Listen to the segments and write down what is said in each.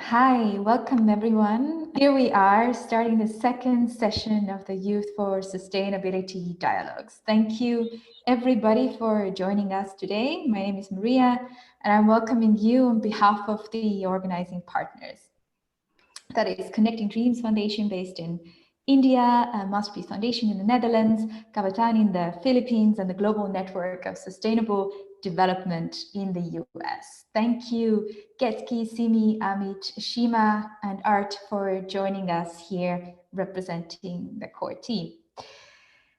Hi, welcome everyone. Here we are starting the second session of the Youth for Sustainability Dialogues. Thank you everybody for joining us today. My name is Maria and I'm welcoming you on behalf of the organizing partners. That is Connecting Dreams Foundation based in India, MasterPeace Foundation in the Netherlands, Gayathri in the Philippines, and the Global Network of Sustainable Development in the US. Thank you, Gayathri, Simi, Amit, Shima, and Art for joining us here representing the core team.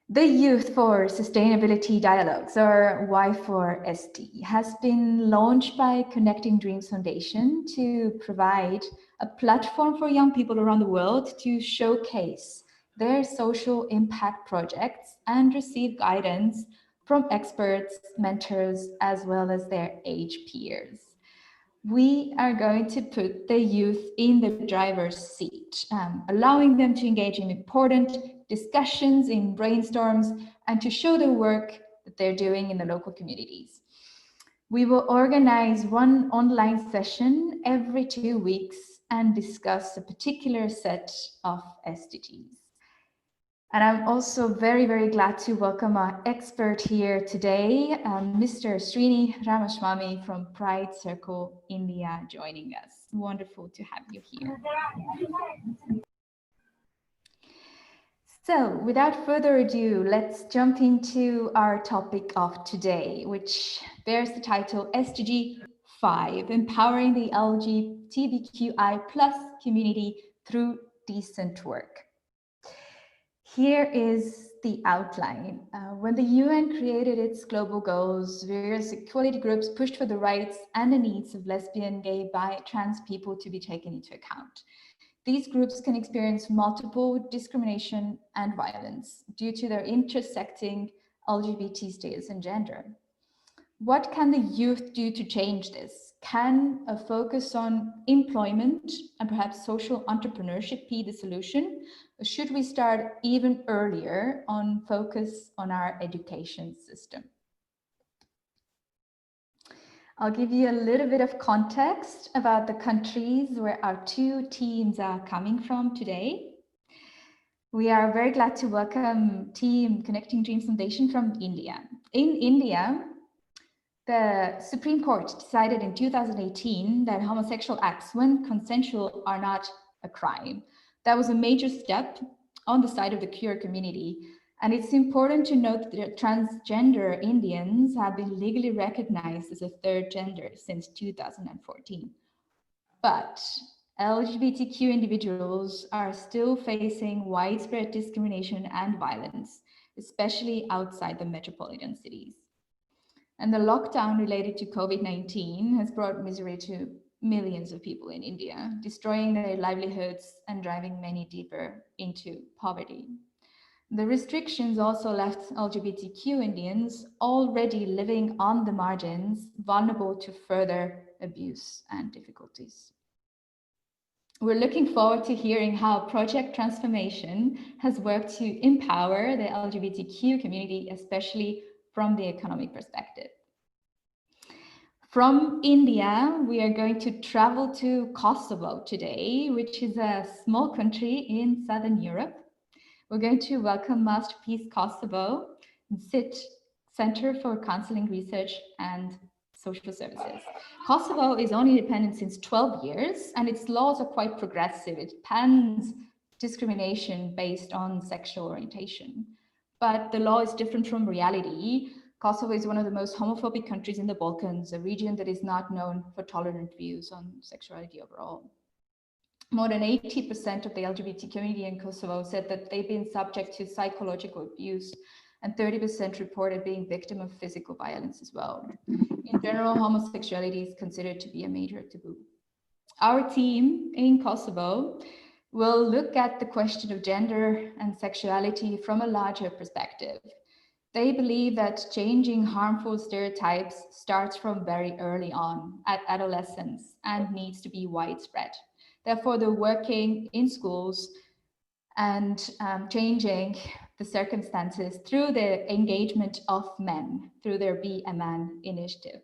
The Youth for Sustainability Dialogues, or Y4SD, has been launched by Connecting Dreams Foundation to provide a platform for young people around the world to showcase their social impact projects and receive guidance from experts, mentors, as well as their age peers. We are going to put the youth in the driver's seat, allowing them to engage in important discussions, in brainstorms, and to show the work that they're doing in the local communities. We will organize one online session every 2 weeks and discuss a particular set of SDGs. And I'm also very, very glad to welcome our expert here today, Mr. Srini Ramaswamy from Pride Circle India joining us. Wonderful to have you here. So without further ado, let's jump into our topic of today, which bears the title SDG5, Empowering the LGTBQI+ community through decent work. Here is the outline. When the UN created its global goals, various equality groups pushed for the rights and the needs of lesbian, gay, bi, trans people to be taken into account. These groups can experience multiple discrimination and violence due to their intersecting LGBT status and gender. What can the youth do to change this? Can a focus on employment and perhaps social entrepreneurship be the solution? Or should we start even earlier on focus on our education system? I'll give you a little bit of context about the countries where our two teams are coming from today. We are very glad to welcome Team Connecting Dreams Foundation from India. In India, the Supreme Court decided in 2018 that homosexual acts, when consensual, are not a crime. That was a major step on the side of the queer community. And it's important to note that transgender Indians have been legally recognized as a third gender since 2014. But LGBTQ individuals are still facing widespread discrimination and violence, especially outside the metropolitan cities. And the lockdown related to COVID-19 has brought misery to millions of people in India, destroying their livelihoods and driving many deeper into poverty. The restrictions also left LGBTQ Indians already living on the margins, vulnerable to further abuse and difficulties. We're looking forward to hearing how Project Transformation has worked to empower the LGBTQ community, especially from the economic perspective. From India, we are going to travel to Kosovo today, which is a small country in Southern Europe. We're going to welcome MasterPeace Kosovo and Center for Counseling Research and Social Services. Kosovo is only independent since 12 years, and its laws are quite progressive. It bans discrimination based on sexual orientation. But the law is different from reality. Kosovo is one of the most homophobic countries in the Balkans, a region that is not known for tolerant views on sexuality overall. More than 80% of the LGBT community in Kosovo said that they've been subject to psychological abuse, and 30% reported being victim of physical violence as well. In general, homosexuality is considered to be a major taboo. Our team in Kosovo will look at the question of gender and sexuality from a larger perspective. They believe that changing harmful stereotypes starts from very early on at adolescence and needs to be widespread. Therefore, they're working in schools and changing the circumstances through the engagement of men, through their Be a Man initiative.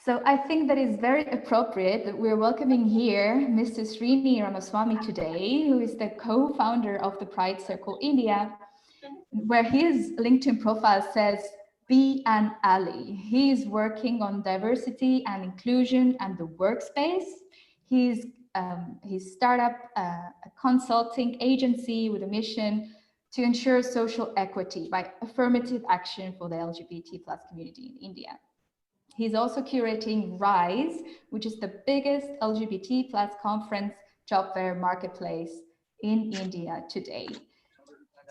So I think that is very appropriate that we're welcoming here Mr. Srini Ramaswamy today, who is the co-founder of the Pride Circle India, where his LinkedIn profile says, "Be an ally." He is working on diversity and inclusion and the workspace. His startup a consulting agency with a mission to ensure social equity by affirmative action for the LGBT+ community in India. He's also curating RISE, which is the biggest LGBT+ conference job fair marketplace in India today.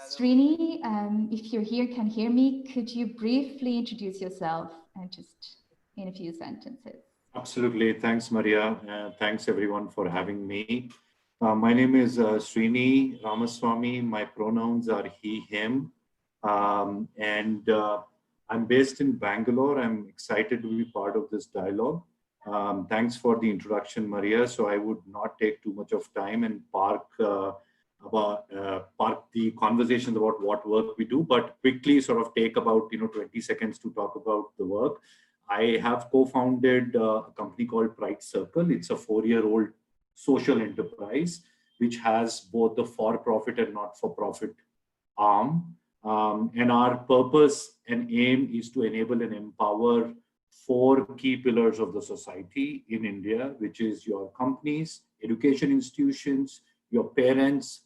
Srini, if you're here, can hear me, could you briefly introduce yourself and just in a few sentences? Absolutely. Thanks, Maria. Thanks, everyone, for having me. My name is Srini Ramaswamy. My pronouns are he, him. I'm based in Bangalore. I'm excited to be part of this dialogue. Thanks for the introduction, Maria. So I would not take too much of time and park the conversations about what work we do, but quickly sort of take about 20 seconds to talk about the work. I have co-founded a company called Pride Circle. It's a 4-year-old social enterprise, which has both the for-profit and not-for-profit arm. And our purpose and aim is to enable and empower 4 key pillars of the society in India, which is your companies, education institutions, your parents,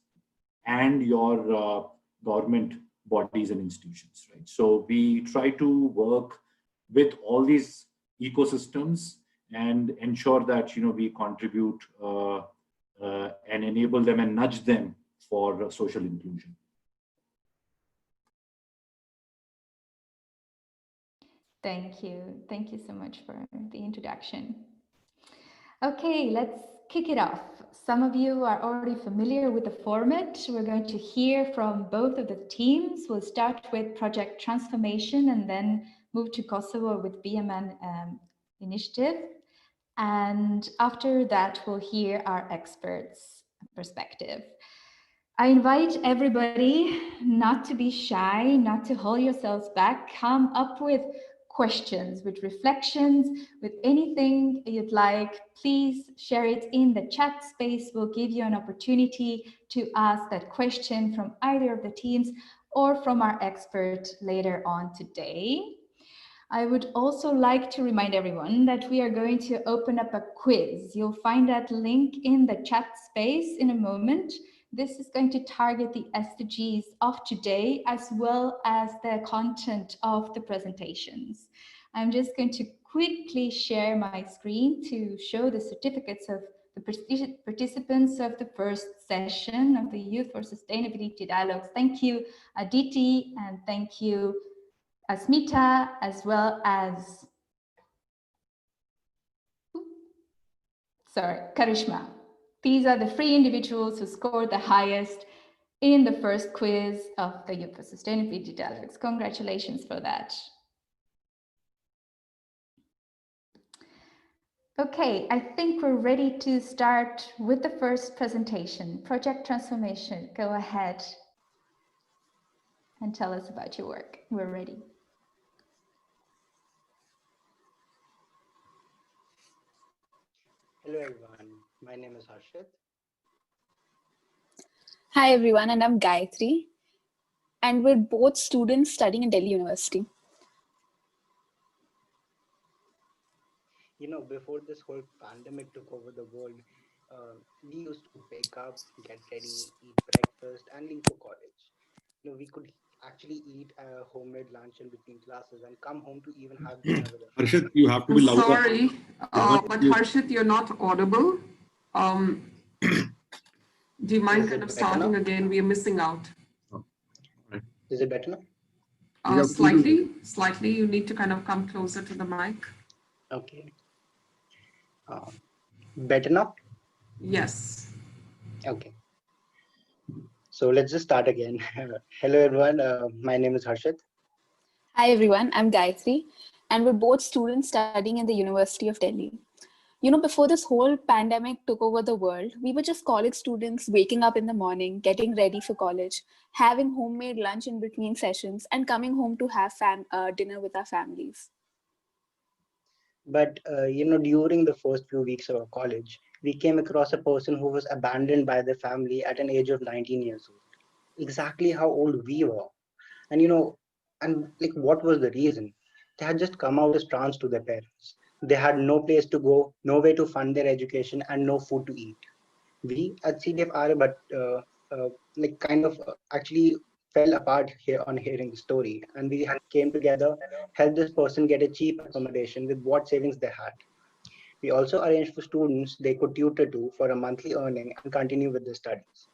and your government bodies and institutions, right? So we try to work with all these ecosystems and ensure that we contribute and enable them and nudge them for social inclusion. Thank you. Thank you so much for the introduction. Okay, let's kick it off. Some of you are already familiar with the format. We're going to hear from both of the teams. We'll start with Project Transformation and then move to Kosovo with Be a Man initiative. And after that, we'll hear our experts' perspective. I invite everybody not to be shy, not to hold yourselves back. Come up with questions, with reflections, with anything you'd like. Please share it in the chat space. We'll give you an opportunity to ask that question from either of the teams or from our expert later on today. I would also like to remind everyone that we are going to open up a quiz. You'll find that link in the chat space in a moment. This is going to target the SDGs of today, as well as the content of the presentations. I'm just going to quickly share my screen to show the certificates of the participants of the first session of the Youth for Sustainability Dialogues. Thank you, Aditi, and thank you, Asmita, as well as, Karishma. These are the 3 individuals who scored the highest in the first quiz of the Youth for Sustainability Dialogues. Congratulations for that. Okay, I think we're ready to start with the first presentation, Project Transformation. Go ahead and tell us about your work. We're ready. Hello everyone, my name is Harshit. Hi everyone, and I'm Gayathri, and we're both students studying in Delhi University. Before this whole pandemic took over the world, we used to wake up, get ready, eat breakfast, and leave for college. We could actually eat a homemade lunch in between classes and come home to even have dinner with us. Harshit, you have to be louder. Sorry, but Harshit, you're not audible. Do you mind kind of starting now? Again? We are missing out. Oh, right. Is it better now? Slightly. You need to kind of come closer to the mic. Okay. Better now? Yes. Okay. So let's just start again. Hello, everyone. My name is Harshit. Hi everyone, I'm Gayathri, and we're both students studying in the University of Delhi. Before this whole pandemic took over the world, we were just college students waking up in the morning, getting ready for college, having homemade lunch in between sessions, and coming home to have dinner with our families. But during the first few weeks of our college, we came across a person who was abandoned by their family at an age of 19 years old. Exactly how old we were. And and like what was the reason? They had just come out as trans to their parents. They had no place to go, no way to fund their education, and no food to eat. We at CDF Aryabhatta actually fell apart here on hearing the story, and we came together, helped this person get a cheap accommodation with what savings they had. We also arranged for students they could tutor to for a monthly earning and continue with their studies.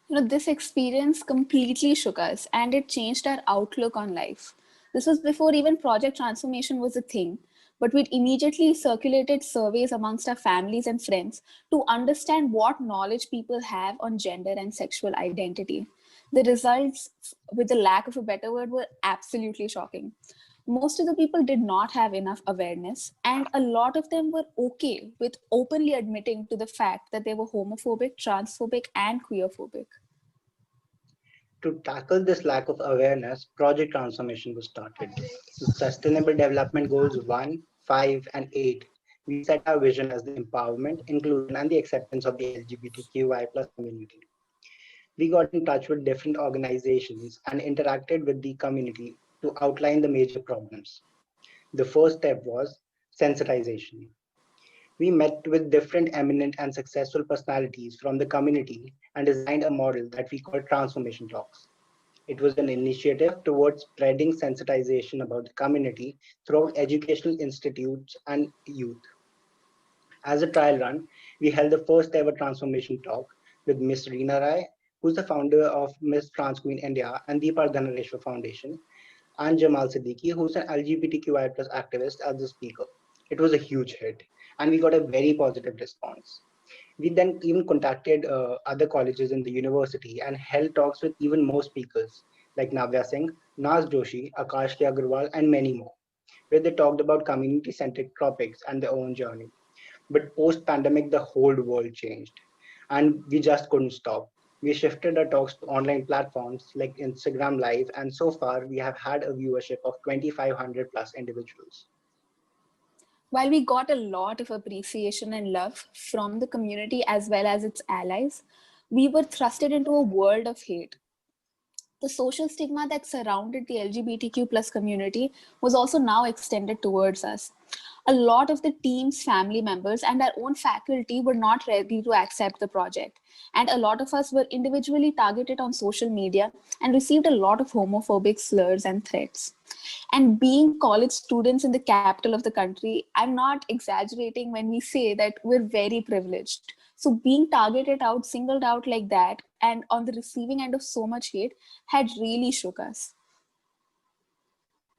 This experience completely shook us and it changed our outlook on life. This was before even project transformation was a thing, but we'd immediately circulated surveys amongst our families and friends to understand what knowledge people have on gender and sexual identity. The results, with the lack of a better word, were absolutely shocking. Most of the people did not have enough awareness, and a lot of them were okay with openly admitting to the fact that they were homophobic, transphobic, and queerphobic. To tackle this lack of awareness, project transformation was started. With Sustainable Development Goals 1, 5, and 8, we set our vision as the empowerment, inclusion, and the acceptance of the LGBTQI plus community. We got in touch with different organizations and interacted with the community to outline the major problems. The first step was sensitization. We met with different eminent and successful personalities from the community and designed a model that we called Transformation Talks. It was an initiative towards spreading sensitization about the community throughout educational institutes and youth. As a trial run, we held the first ever transformation talk with Miss Reena Rai, who's the founder of Miss Trans Queen India and the Dhanareshwar Foundation, and Jamal Siddiqui, who's an LGBTQI plus activist, as the speaker. It was a huge hit, and we got a very positive response. We then even contacted other colleges in the university and held talks with even more speakers like Navya Singh, Naz Joshi, Akash Agarwal, and many more, where they talked about community-centric topics and their own journey. But post-pandemic, the whole world changed, and we just couldn't stop. We shifted our talks to online platforms like Instagram Live, and so far we have had a viewership of 2,500 plus individuals. While we got a lot of appreciation and love from the community as well as its allies, we were thrusted into a world of hate. The social stigma that surrounded the LGBTQ plus community was also now extended towards us. A lot of the team's family members and our own faculty were not ready to accept the project. And a lot of us were individually targeted on social media and received a lot of homophobic slurs and threats. And being college students in the capital of the country, I'm not exaggerating when we say that we're very privileged. So being targeted out, singled out like that, and on the receiving end of so much hate had really shook us.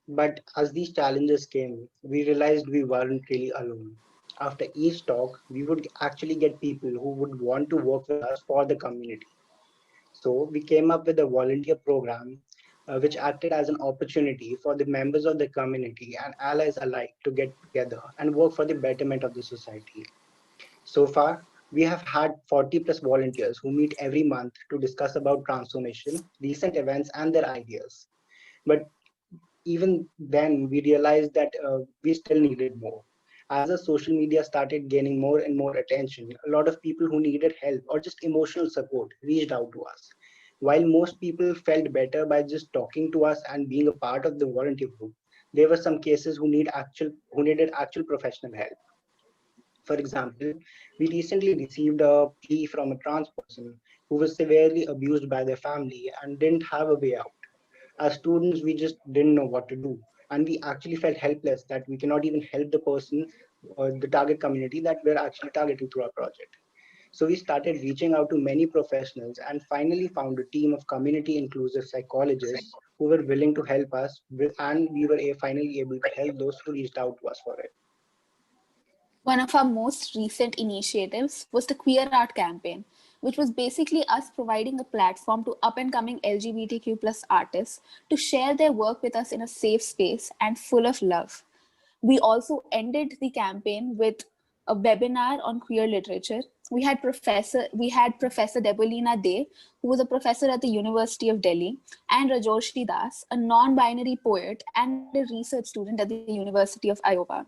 But as these challenges came, we realized we weren't really alone. After each talk, we would actually get people who would want to work with us for the community. So we came up with a volunteer program which acted as an opportunity for the members of the community and allies alike to get together and work for the betterment of the society. So far, we have had 40 plus volunteers who meet every month to discuss about transformation, recent events, and their ideas. But even then, we realized that we still needed more. As the social media started gaining more and more attention, a lot of people who needed help or just emotional support reached out to us. While most people felt better by just talking to us and being a part of the volunteer group, there were some cases who needed actual professional help. For example, we recently received a plea from a trans person who was severely abused by their family and didn't have a way out. As students, we just didn't know what to do. And we actually felt helpless that we cannot even help the person or the target community that we're actually targeting through our project. So we started reaching out to many professionals and finally found a team of community inclusive psychologists who were willing to help us and we were finally able to help those who reached out to us for it. One of our most recent initiatives was the Queer Art campaign, which was basically us providing a platform to up and coming LGBTQ plus artists to share their work with us in a safe space and full of love. We also ended the campaign with a webinar on queer literature. We had Professor Debolina Dey, who was a professor at the University of Delhi, and Rajorshi Das, a non-binary poet and a research student at the University of Iowa.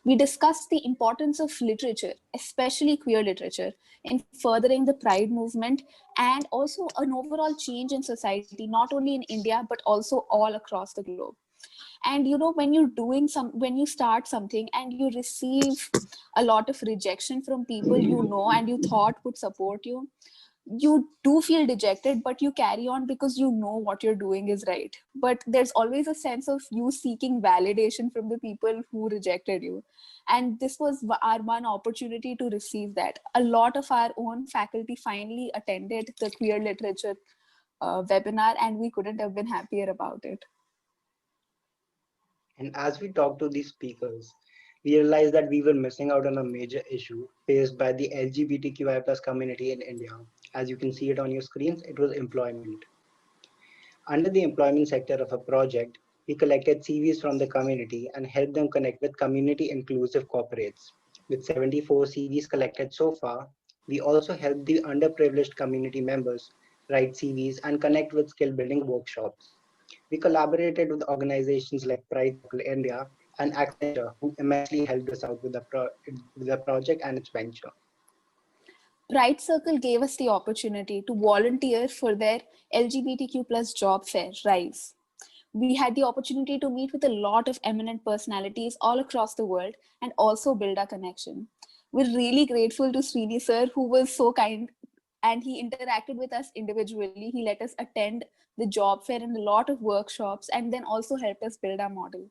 We discussed the importance of literature, especially queer literature, in furthering the Pride movement and also an overall change in society, not only in India, but also all across the globe. And when you start something and you receive a lot of rejection from people and you thought would support you, you do feel dejected, but you carry on because you know what you're doing is right. But there's always a sense of you seeking validation from the people who rejected you. And this was our one opportunity to receive that. A lot of our own faculty finally attended the queer literature webinar, and we couldn't have been happier about it. And as we talked to these speakers, we realized that we were missing out on a major issue faced by the LGBTQI plus community in India. As you can see it on your screens, it was employment. Under the employment sector of a project, we collected CVs from the community and helped them connect with community inclusive corporates. With 74 CVs collected so far, we also helped the underprivileged community members write CVs and connect with skill building workshops. We collaborated with organizations like Pride Circle India and Accenture, who immensely helped us out with the project and its venture. Pride Circle gave us the opportunity to volunteer for their LGBTQ plus job fair, RISE. We had the opportunity to meet with a lot of eminent personalities all across the world and also build a connection. We're really grateful to Srini sir, who was so kind, and he interacted with us individually. He let us attend the job fair and a lot of workshops, and then also helped us build our model.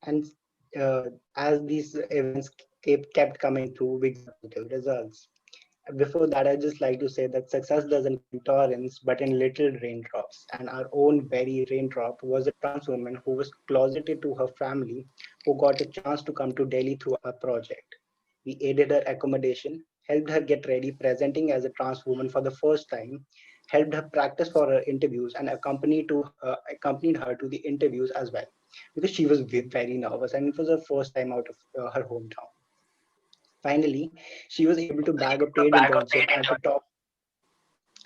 And as these events kept coming through, we got positive results. Before that, I'd just like to say that success doesn't come in torrents, but in little raindrops. And our own very raindrop was a trans woman who was closeted to her family, who got a chance to come to Delhi through our project. We aided her accommodation, helped her get ready presenting as a trans woman for the first time, helped her practice for her interviews, and accompanied her to the interviews as well, because she was very nervous and it was her first time out of her hometown. Finally, she was able to bag a paid internship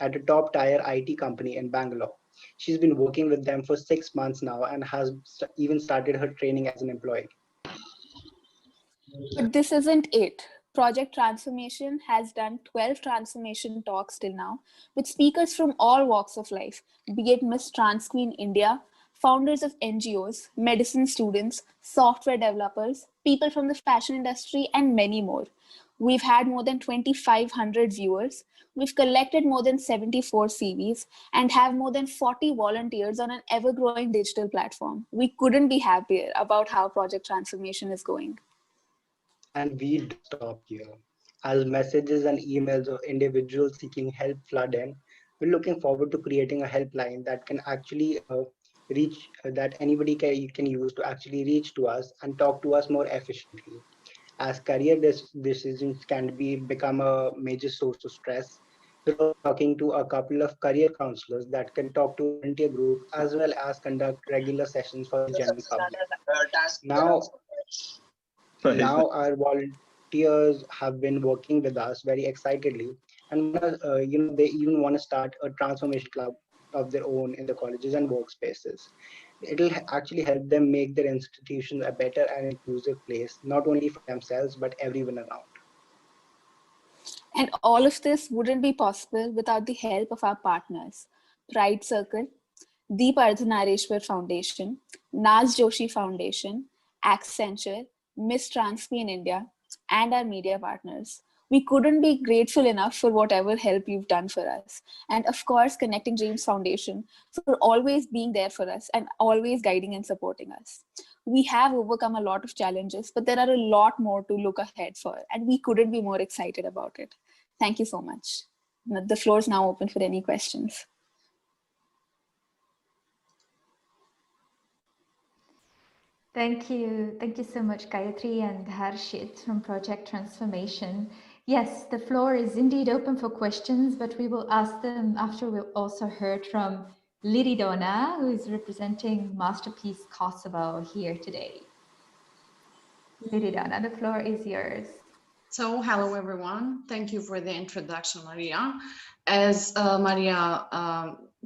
at a top tier IT company in Bangalore. She's been working with them for 6 months now and has even started her training as an employee. But this isn't it. Project Transformation has done 12 transformation talks till now with speakers from all walks of life, be it Miss Trans Queen India, founders of NGOs, medicine students, software developers, people from the fashion industry, and many more. We've had more than 2,500 viewers. We've collected more than 74 CVs and have more than 40 volunteers on an ever-growing digital platform. We couldn't be happier about how Project Transformation is going. And we don't stop here. As messages and emails of individuals seeking help flood in, we're looking forward to creating a helpline that can actually reach, that anybody can use to actually reach to us and talk to us more efficiently. As career decisions can become a major source of stress, we're also talking to a couple of career counselors that can talk to volunteer group as well as conduct regular sessions for the general public. Now our volunteers have been working with us very excitedly, and they even want to start a transformation club of their own in the colleges and workspaces. It'll actually help them make their institutions a better and inclusive place, not only for themselves but everyone around. And all of this wouldn't be possible without the help of our partners, Pride Circle, the Ardhanareshwar Foundation, Naz Joshi Foundation, Accenture, Miss Transpi in India, and our media partners. We couldn't be grateful enough for whatever help you've done for us. And of course, Connecting Dreams Foundation for always being there for us and always guiding and supporting us. We have overcome a lot of challenges, but there are a lot more to look ahead for, and we couldn't be more excited about it. Thank you so much. The floor is now open for any questions. Thank you. Thank you so much, Gayathri and Harshit from Project Transformation. Yes, the floor is indeed open for questions, but we will ask them after we've also heard from Liridona, who is representing MasterPeace Kosovo here today. Liridona, the floor is yours. So, hello everyone. Thank you for the introduction, Maria. As Maria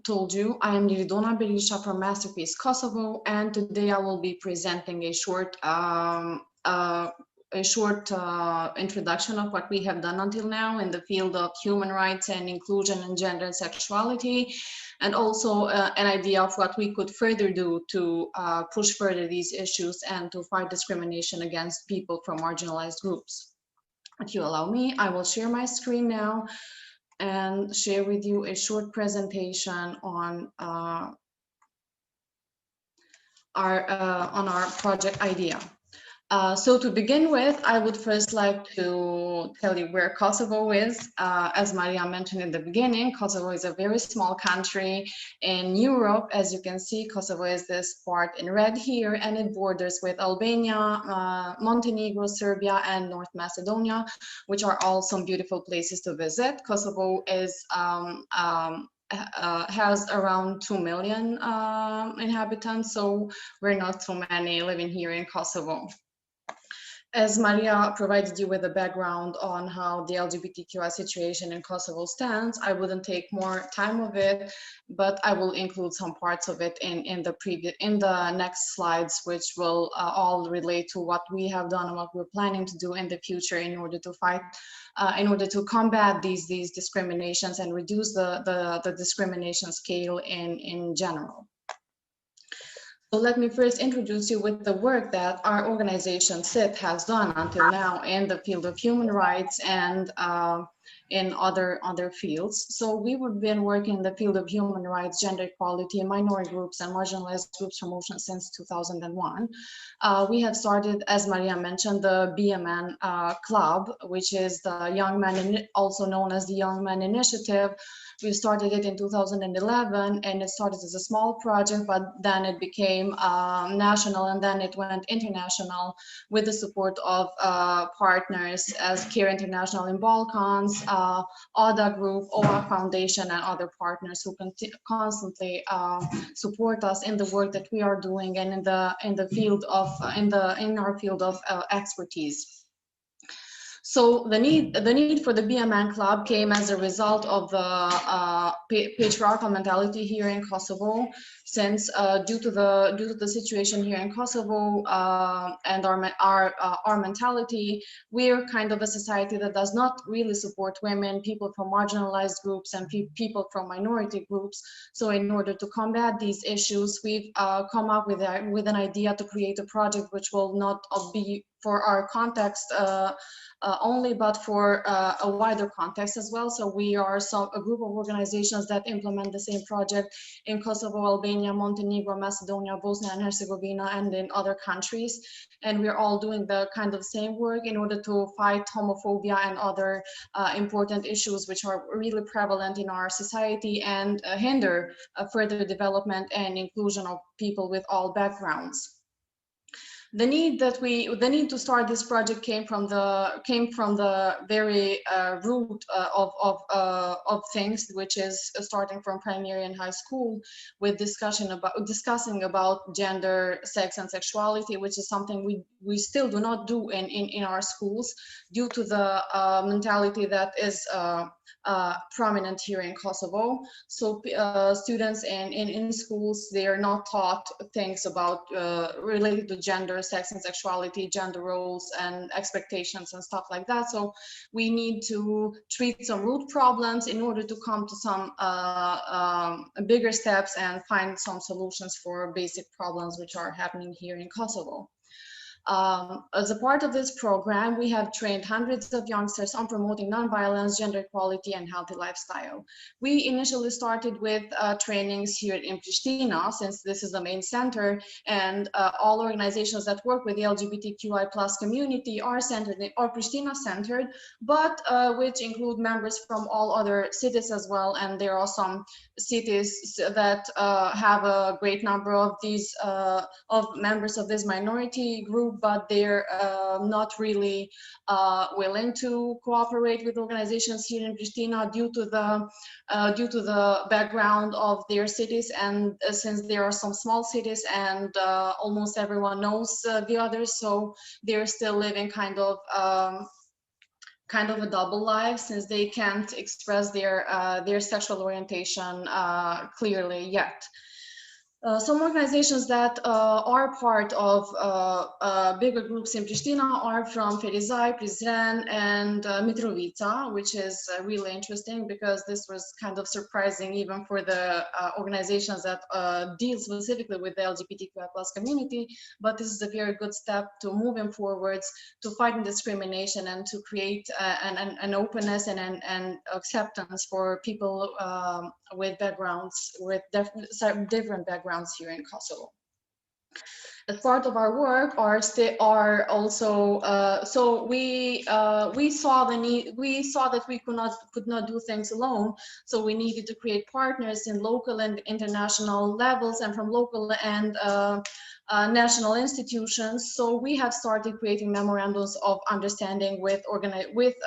told you, I am Liridona Berisha from MasterPeace Kosovo, and today I will be presenting a short introduction of what we have done until now in the field of human rights and inclusion and gender and sexuality, and also an idea of what we could further do to push further these issues and to fight discrimination against people from marginalized groups. If you allow me, I will share my screen now and share with you a short presentation on our project idea. So to begin with, I would first like to tell you where Kosovo is. As Maria mentioned in the beginning, Kosovo is a very small country in Europe. As you can see, Kosovo is this part in red here, and it borders with Albania, Montenegro, Serbia, and North Macedonia, which are all some beautiful places to visit. Kosovo is has around 2 million inhabitants, so we're not so many living here in Kosovo. As Maria provided you with a background on how the LGBTQI situation in Kosovo stands, I wouldn't take more time of it, but I will include some parts of it in the next slides, which will all relate to what we have done and what we're planning to do in the future in order to fight, in order to combat these discriminations and reduce the discrimination scale in general. So let me first introduce you with the work that our organization SIT has done until now in the field of human rights and in other fields. So we've been working in the field of human rights, gender equality, minority groups, and marginalized groups promotion since 2001. We have started, as Maria mentioned, the BMN Club, which is the Young Men, also known as the Young Men Initiative. We started it in 2011, and it started as a small project, but then it became national, and then it went international with the support of partners as CARE International in Balkans, ODA Group, OA Foundation, and other partners who constantly support us in the work that we are doing and in our field of expertise. So the need for the BMN Club came as a result of the patriarchal mentality here in Kosovo, since due to the situation here in Kosovo and our mentality, we're kind of a society that does not really support women, people from marginalized groups, and people from minority groups. So in order to combat these issues, we've come up with an idea to create a project which will not be for our context only, but for a wider context as well. So we are a group of organizations that implement the same project in Kosovo, Albania, Montenegro, Macedonia, Bosnia and Herzegovina, and in other countries. And we're all doing the kind of same work in order to fight homophobia and other important issues which are really prevalent in our society and hinder further development and inclusion of people with all backgrounds. The need to start this project came from the very root of things, which is starting from primary and high school, with discussing about gender, sex, and sexuality, which is something we still do not do in our schools due to the mentality that is prominent here in Kosovo. So students in schools, they are not taught things about related to gender, sex and sexuality, gender roles and expectations and stuff like that. So we need to treat some root problems in order to come to some bigger steps and find some solutions for basic problems which are happening here in Kosovo. As a part of this program, we have trained hundreds of youngsters on promoting nonviolence, gender equality, and healthy lifestyle. We initially started with trainings here in Pristina, since this is the main center, and all organizations that work with the LGBTQI plus community are Pristina centered, but which include members from all other cities as well. And there are some cities that have a great number of these of members of this minority group. group, but they're not really willing to cooperate with organizations here in Pristina due to the background of their cities, and since there are some small cities and almost everyone knows the others, so they're still living kind of a double life, since they can't express their sexual orientation clearly yet. Some organizations that are part of bigger groups in Pristina are from Ferizaj, Prizren, and Mitrovica, which is really interesting because this was kind of surprising even for the organizations that deal specifically with the LGBTQI+ community. But this is a very good step to moving forwards to fighting discrimination and to create an openness and acceptance for people with backgrounds, with different backgrounds here in Kosovo. As part of our work, so we saw the need. We saw that we could not do things alone. So we needed to create partners in local and international levels, and from local and national institutions. So we have started creating memorandums of understanding with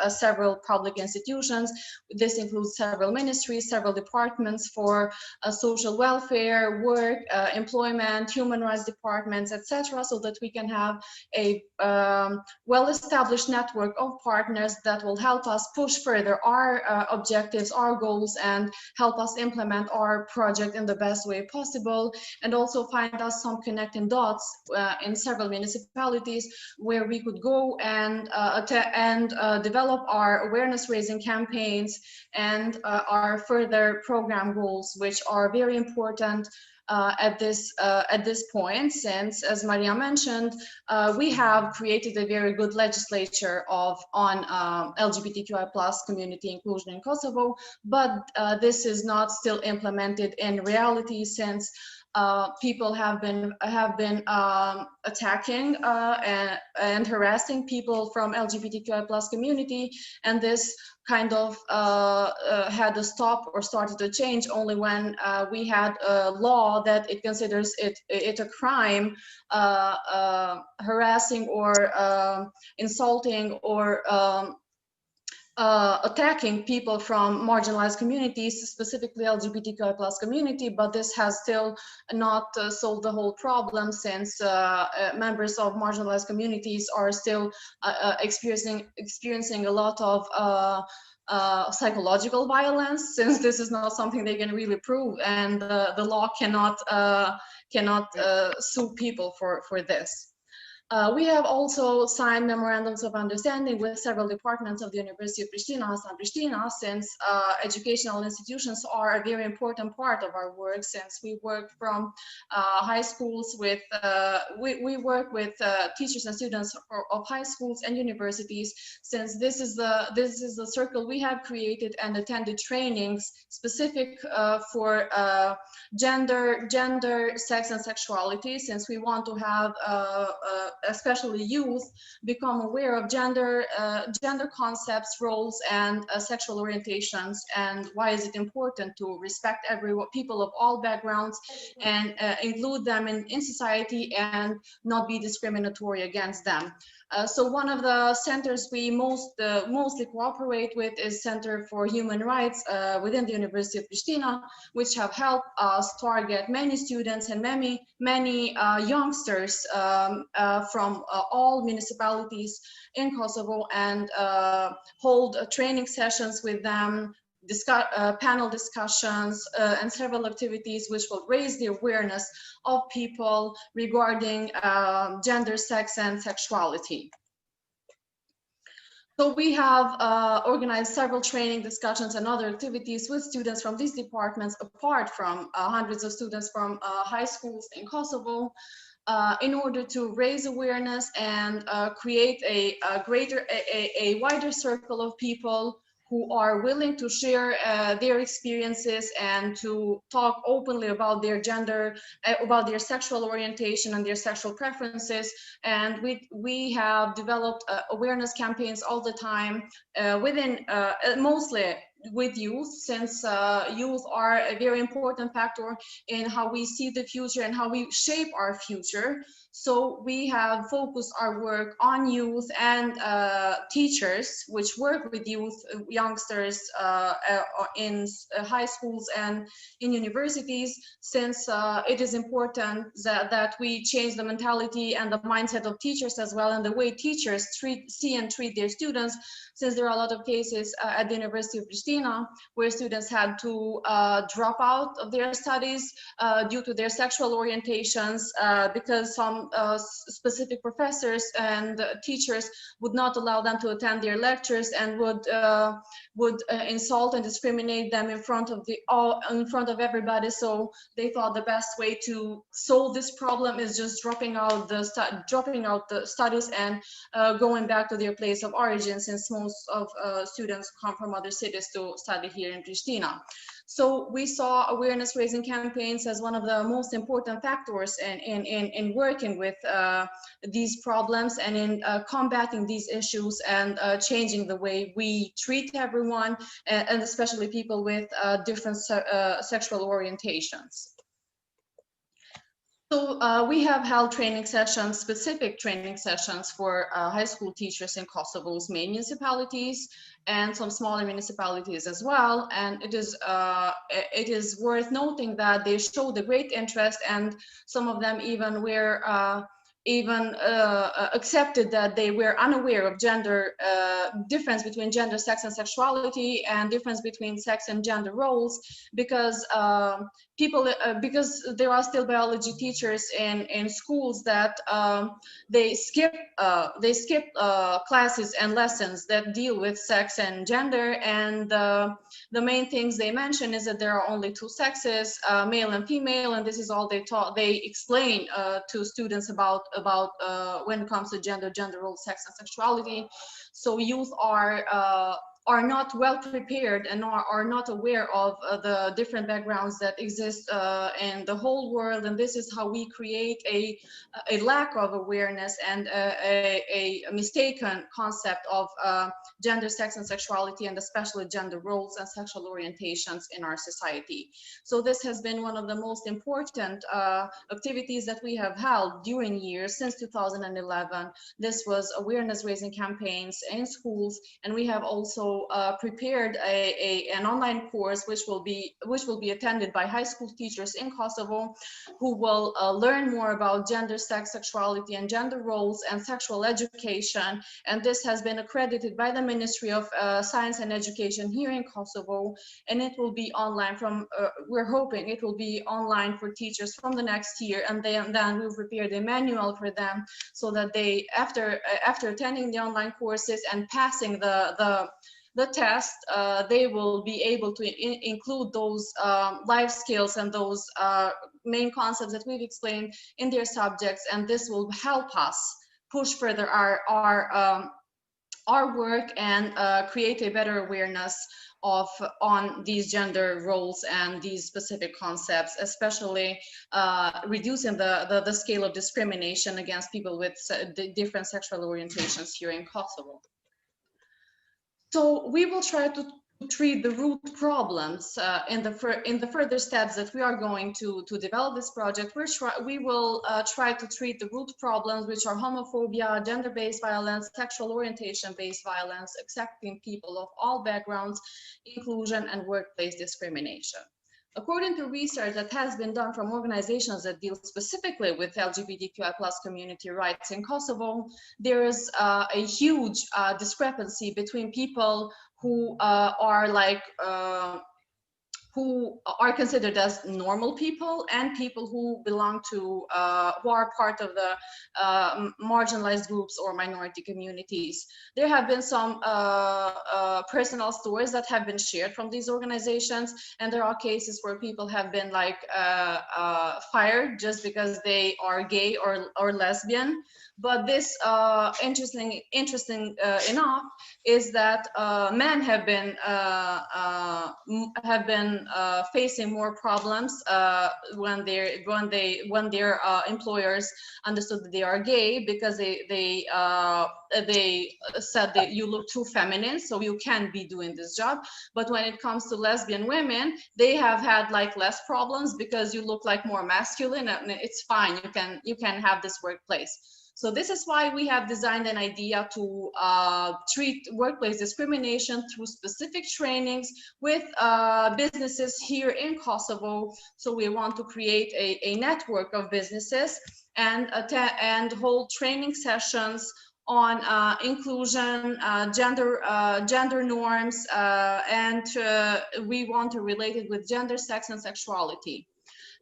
several public institutions. This includes several ministries, several departments for social welfare, work, employment, human rights departments, etc., so that we can have a well-established network of partners that will help us push further our objectives, our goals, and help us implement our project in the best way possible, and also find us some connecting dots in several municipalities where we could go and develop our awareness-raising campaigns and our further program goals, which are very important at this point, since, as Maria mentioned, we have created a very good legislature on LGBTQI+ community inclusion in Kosovo, but this is not still implemented in reality, since people have been attacking and harassing people from LGBTQI+ community, and this kind of had to stop or started to change only when we had a law that it considers it a crime, harassing or insulting or attacking people from marginalized communities, specifically LGBTQI+ community, but this has still not solved the whole problem, since members of marginalized communities are still experiencing a lot of psychological violence, since this is not something they can really prove, and the law cannot sue people for this. We have also signed memorandums of understanding with several departments of the University of Pristina, since educational institutions are a very important part of our work, since we work from high schools with, we work with teachers and students of high schools and universities, since this is the circle we have created and attended trainings specific for gender, sex, and sexuality, since we want to have especially youth become aware of gender concepts, roles, and sexual orientations, and why is it important to respect people of all backgrounds and include them in society and not be discriminatory against them. So one of the centers we mostly cooperate with is Center for Human Rights within the University of Pristina, which have helped us target many students and many youngsters from all municipalities in Kosovo, and hold training sessions with them, panel discussions, and several activities which will raise the awareness of people regarding gender, sex, and sexuality. So we have organized several training discussions and other activities with students from these departments, apart from hundreds of students from high schools in Kosovo, in order to raise awareness and create a wider circle of people who are willing to share their experiences and to talk openly about their gender, about their sexual orientation and their sexual preferences. And we have developed awareness campaigns all the time within mostly with youth, since youth are a very important factor in how we see the future and how we shape our future. So we have focused our work on youth and teachers, which work with youth, youngsters in high schools and in universities, since it is important that we change the mentality and the mindset of teachers as well, and the way teachers see and treat their students, since there are a lot of cases at the University of Pristina where students had to drop out of their studies due to their sexual orientations, because some specific professors and teachers would not allow them to attend their lectures and would insult and discriminate them in front of everybody. So they thought the best way to solve this problem is just dropping out the studies and going back to their place of origin, since most of students come from other cities to study here in Pristina. So we saw awareness raising campaigns as one of the most important factors in working with these problems and in combating these issues and changing the way we treat everyone, and especially people with different sexual orientations. So we have held training sessions, specific training sessions for high school teachers in Kosovo's main municipalities and some smaller municipalities as well. And it is worth noting that they showed a great interest, and some of them even were accepted that they were unaware of gender difference between gender, sex, and sexuality, and difference between sex and gender roles, because because there are still biology teachers in schools that they skip classes and lessons that deal with sex and gender, and the main things they mention is that there are only two sexes, male and female, and this is all they explain to students about when it comes to gender roles, sex, and sexuality. So youth are not well prepared and are not aware of the different backgrounds that exist in the whole world, and this is how we create a lack of awareness and a mistaken concept of gender, sex, and sexuality, and especially gender roles and sexual orientations in our society. So this has been one of the most important activities that we have held during years since 2011. This was awareness raising campaigns in schools, and we have also prepared an online course which will be attended by high school teachers in Kosovo, who will learn more about gender, sex, sexuality, and gender roles and sexual education. And this has been accredited by the Ministry of Science and Education here in Kosovo, and it will be online from we're hoping it will be online for teachers from the next year, and then we've prepared a manual for them, so that they after attending the online courses and passing the test, they will be able to include those life skills and those main concepts that we've explained in their subjects, and this will help us push further our work and create a better awareness on these gender roles and these specific concepts, especially reducing the scale of discrimination against people with different sexual orientations here in Kosovo. So we will try to treat the root problems in the further steps that we are going to develop this project. We will try to treat the root problems, which are homophobia, gender-based violence, sexual orientation-based violence, accepting people of all backgrounds, inclusion, and workplace discrimination. According to research that has been done from organizations that deal specifically with LGBTQI+ community rights in Kosovo, there is a huge discrepancy between people who who are considered as normal people and people who belong to, who are part of the marginalized groups or minority communities. There have been some personal stories that have been shared from these organizations, and there are cases where people have been fired just because they are gay or lesbian. But this interesting enough is that men have been women facing more problems when their employers understood that they are gay, because they said that you look too feminine, so you can't be doing this job. But when it comes to lesbian women, they have had like less problems because you look like more masculine, and it's fine. You can have this workplace. So this is why we have designed an idea to treat workplace discrimination through specific trainings with businesses here in Kosovo. So we want to create a network of businesses and hold training sessions on inclusion, gender norms, and we want to relate it with gender, sex, and sexuality.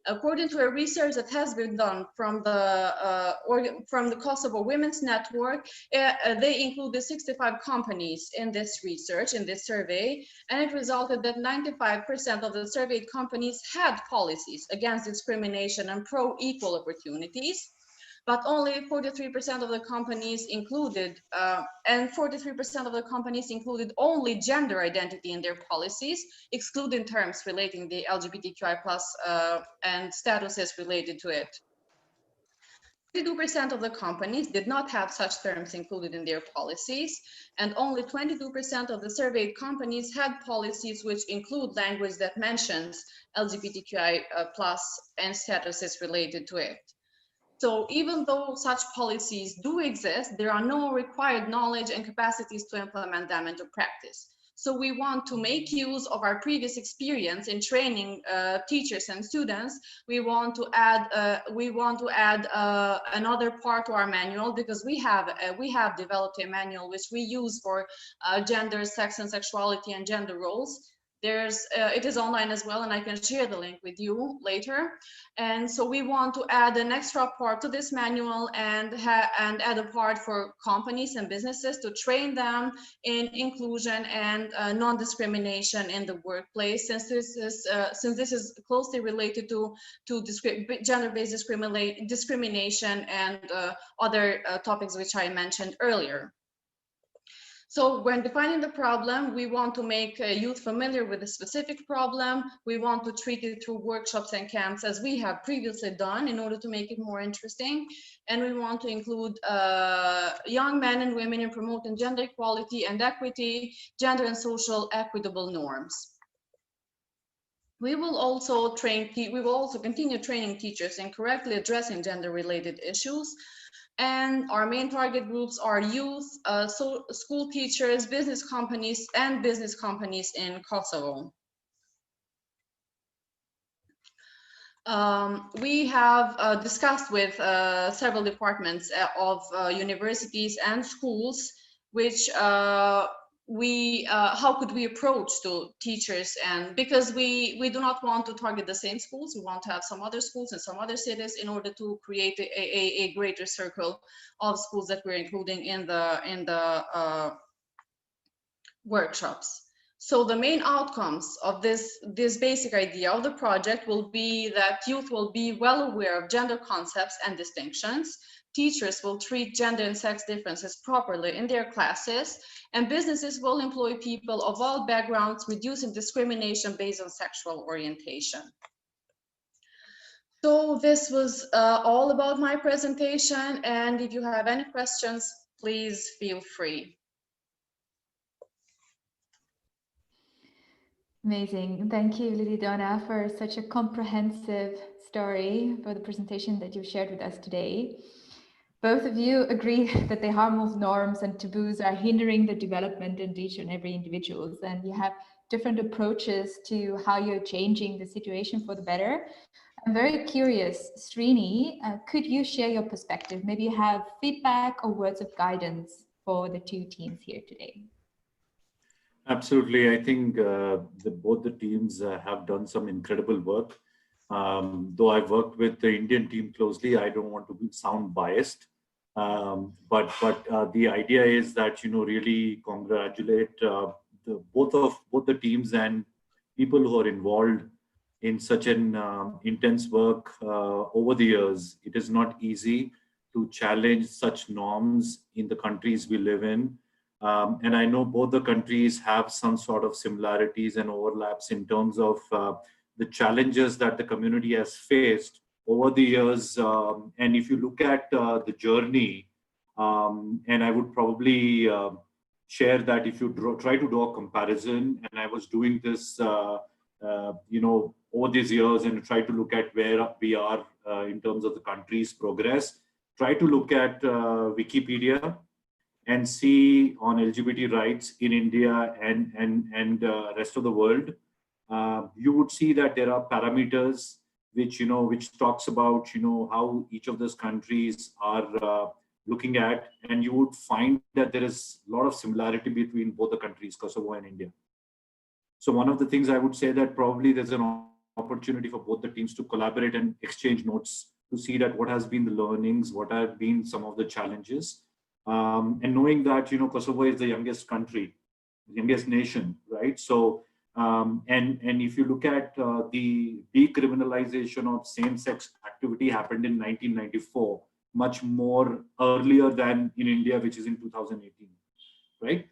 According to a research that has been done from the Kosovo Women's Network, they included 65 companies in this research, in this survey, and it resulted that 95% of the surveyed companies had policies against discrimination and pro-equal opportunities. But only 43% of the companies included, and 43% of the companies included only gender identity in their policies, excluding terms relating the LGBTQI+ and statuses related to it. 22% of the companies did not have such terms included in their policies, and only 22% of the surveyed companies had policies which include language that mentions LGBTQI+ and statuses related to it. So even though such policies do exist, there are no required knowledge and capacities to implement them into practice. So we want to make use of our previous experience in training teachers and students. We want to add another part to our manual, because we have developed a manual which we use for gender, sex, and sexuality and gender roles. It is online as well, and I can share the link with you later. And so we want to add an extra part to this manual and add a part for companies and businesses to train them in inclusion and non-discrimination in the workplace, since this is closely related to gender-based discrimination and other topics which I mentioned earlier. So when defining the problem, we want to make youth familiar with a specific problem. We want to treat it through workshops and camps, as we have previously done, in order to make it more interesting. And we want to include young men and women in promoting gender equality and equity, gender and social equitable norms. We will also continue training teachers in correctly addressing gender-related issues. And our main target groups are youth, school teachers, business companies in Kosovo. We have discussed with several departments of universities and schools, which how could we approach to teachers, and because we do not want to target the same schools, we want to have some other schools in some other cities in order to create a greater circle of schools that we're including in the workshops. So the main outcomes of this basic idea of the project will be that youth will be well aware of gender concepts and distinctions. Teachers will treat gender and sex differences properly in their classes, and businesses will employ people of all backgrounds, reducing discrimination based on sexual orientation. So this was all about my presentation, and if you have any questions, please feel free. Amazing. Thank you, Liridona, for such a comprehensive story for the presentation that you shared with us today. Both of you agree that the harmful norms and taboos are hindering the development in each and every individual, and you have different approaches to how you're changing the situation for the better. I'm very curious, Srini, could you share your perspective? Maybe you have feedback or words of guidance for the two teams here today. Absolutely. I think both the teams have done some incredible work. Though I've worked with the Indian team closely, I don't want to sound biased. But the idea is that, really congratulate both the teams and people who are involved in such an intense work over the years. It is not easy to challenge such norms in the countries we live in. And I know both the countries have some sort of similarities and overlaps in terms of the challenges that the community has faced over the years. And if you look at the journey, and I would probably share that if you try to do a comparison, and I was doing this, over these years and try to look at where we are in terms of the country's progress, try to look at Wikipedia and see on LGBT rights in India and rest of the world, you would see that there are parameters which talks about how each of those countries are looking at, and you would find that there is a lot of similarity between both the countries, Kosovo and India. So one of the things I would say that probably there's an opportunity for both the teams to collaborate and exchange notes to see that what has been the learnings, what have been some of the challenges. And knowing that Kosovo is the youngest country, youngest nation, right? So and if you look at the decriminalization of same-sex activity happened in 1994, much more earlier than in India, which is in 2018, right?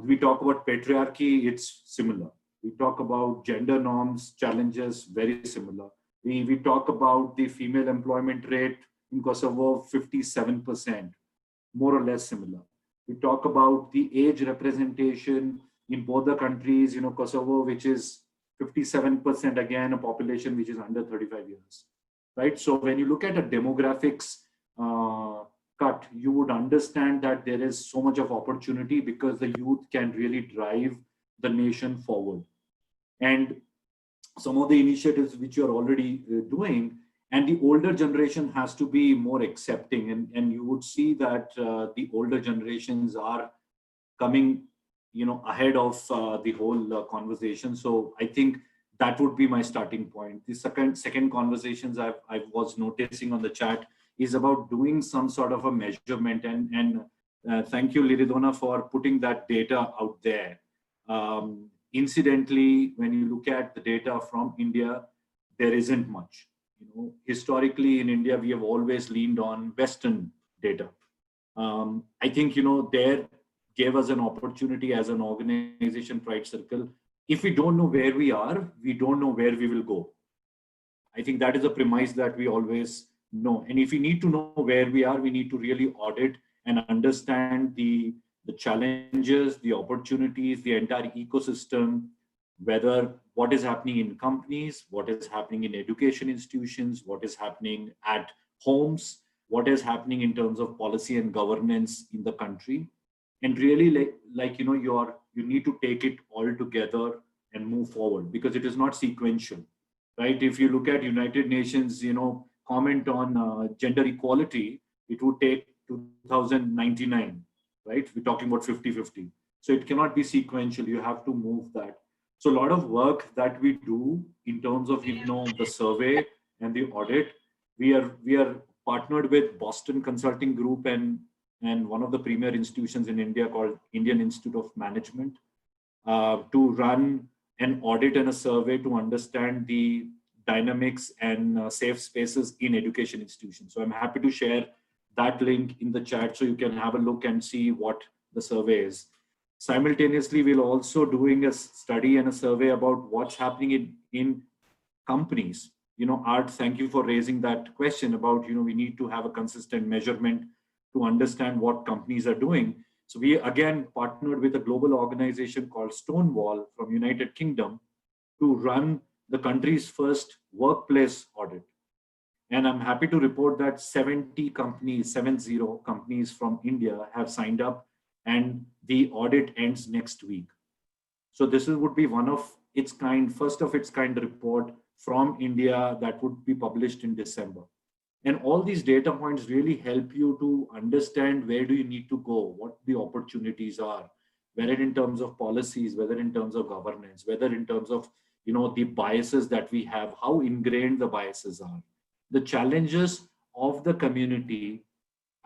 We talk about patriarchy, it's similar. We talk about gender norms, challenges, very similar. We talk about the female employment rate in Kosovo, 57%. More or less similar. We talk about the age representation in both the countries, Kosovo, which is 57%, again, a population which is under 35 years, right? So when you look at a demographics cut, you would understand that there is so much of opportunity because the youth can really drive the nation forward. And some of the initiatives which you're already doing, and the older generation has to be more accepting, and you would see that the older generations are coming, ahead of the whole conversation. So I think that would be my starting point. The second conversations I was noticing on the chat is about doing some sort of a measurement, and thank you, Liridona, for putting that data out there. Incidentally, when you look at the data from India, there isn't much. Historically in India, we have always leaned on Western data. I think, there gave us an opportunity as an organization, Pride Circle. If we don't know where we are, we don't know where we will go. I think that is a premise that we always know. And if we need to know where we are, we need to really audit and understand the challenges, the opportunities, the entire ecosystem, whether what is happening in companies, what is happening in education institutions, what is happening at homes, what is happening in terms of policy and governance in the country. And really you need to take it all together and move forward, because it is not sequential, right? If you look at United Nations, comment on gender equality, it would take 2099, right? We're talking about 50-50. So it cannot be sequential. You have to move that. So a lot of work that we do in terms of the survey and the audit, we are partnered with Boston Consulting Group and one of the premier institutions in India called Indian Institute of Management to run an audit and a survey to understand the dynamics and safe spaces in education institutions. So I'm happy to share that link in the chat so you can have a look and see what the survey is. Simultaneously, we're also doing a study and a survey about what's happening in companies. Art, thank you for raising that question about, we need to have a consistent measurement to understand what companies are doing. So we again partnered with a global organization called Stonewall from United Kingdom to run the country's first workplace audit. And I'm happy to report that 70 companies from India have signed up, and the audit ends next week. So this would be one of its kind, first of its kind report from India that would be published in December. And all these data points really help you to understand where do you need to go, what the opportunities are, whether in terms of policies, whether in terms of governance, whether in terms of the biases that we have, how ingrained the biases are. The challenges of the community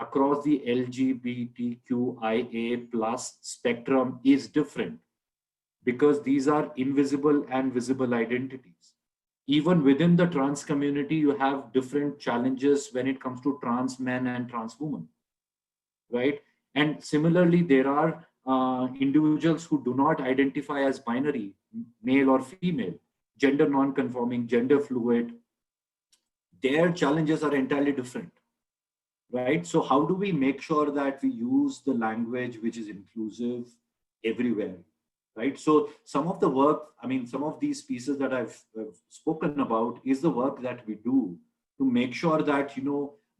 across the LGBTQIA plus spectrum is different, because these are invisible and visible identities. Even within the trans community, you have different challenges when it comes to trans men and trans women, right? And similarly, there are individuals who do not identify as binary, male or female, gender non-conforming, gender fluid, their challenges are entirely different, right? So how do we make sure that we use the language which is inclusive everywhere, right? So some of the work, I mean, some of these pieces that I've spoken about is the work that we do to make sure that,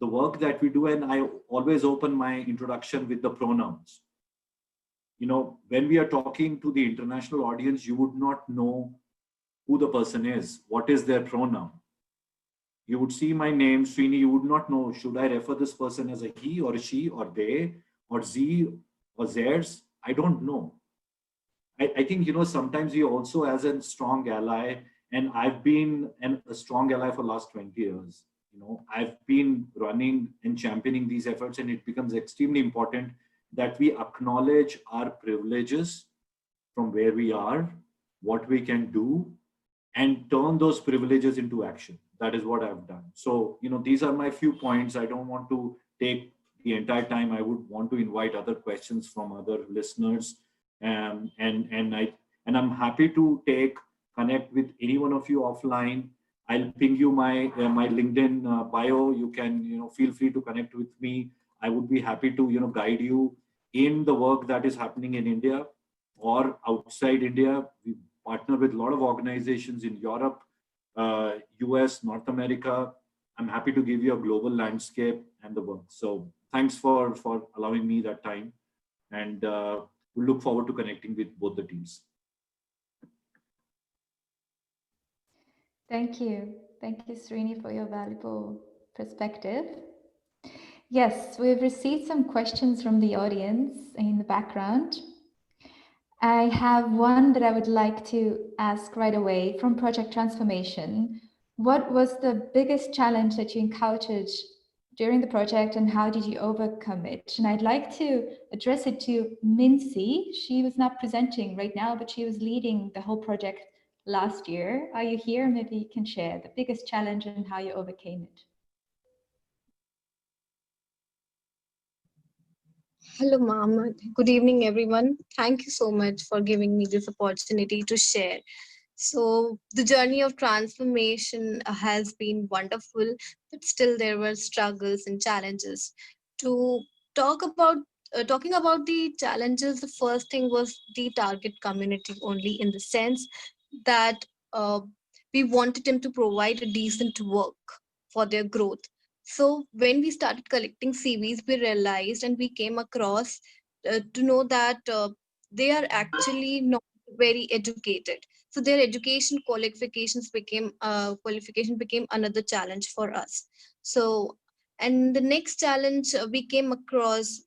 the work that we do, and I always open my introduction with the pronouns. When we are talking to the international audience, you would not know who the person is, what is their pronoun. You would see my name, Srini, you would not know, should I refer this person as a he or she or they or Z or theirs? I don't know. I think, sometimes you also as a strong ally, and I've been a strong ally for the last 20 years. I've been running and championing these efforts, and it becomes extremely important that we acknowledge our privileges from where we are, what we can do, and turn those privileges into action. That is what I've done. So, these are my few points. I don't want to take the entire time. I would want to invite other questions from other listeners. And I'm happy to connect with any one of you offline. I'll ping you my LinkedIn bio. You can, feel free to connect with me. I would be happy to, guide you in the work that is happening in India or outside India. We partner with a lot of organizations in Europe, US, North America. I'm happy to give you a global landscape and the work. So thanks for allowing me that time. And we look forward to connecting with both the teams. Thank you. Thank you, Srini, for your valuable perspective. Yes, we've received some questions from the audience in the background. I have one that I would like to ask right away from Project Transformation. What was the biggest challenge that you encountered during the project, and how did you overcome it? And I'd like to address it to Mincy. She was not presenting right now, but she was leading the whole project last year. Are you here? Maybe you can share the biggest challenge and how you overcame it. Hello, ma'am. Good evening, everyone. Thank you so much for giving me this opportunity to share. So, the journey of transformation has been wonderful, but still there were struggles and challenges. To talking about the challenges, the first thing was the target community only, in the sense that we wanted them to provide a decent work for their growth. So when we started collecting CVs, we realized and we came across to know that they are actually not very educated. So their education qualification became another challenge for us. So, and the next challenge we came across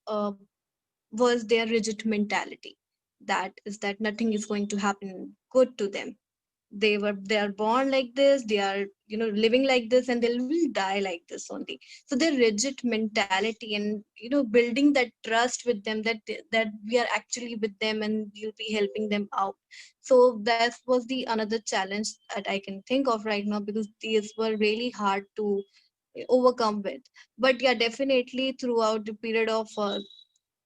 was their rigid mentality. That is that nothing is going to happen good to them. They are born like this, they are living like this, and they will die like this only. So their rigid mentality, and building that trust with them, that we are actually with them and you'll be helping them out. So that was the another challenge that I can think of right now, because these were really hard to overcome with. But yeah, definitely throughout the period of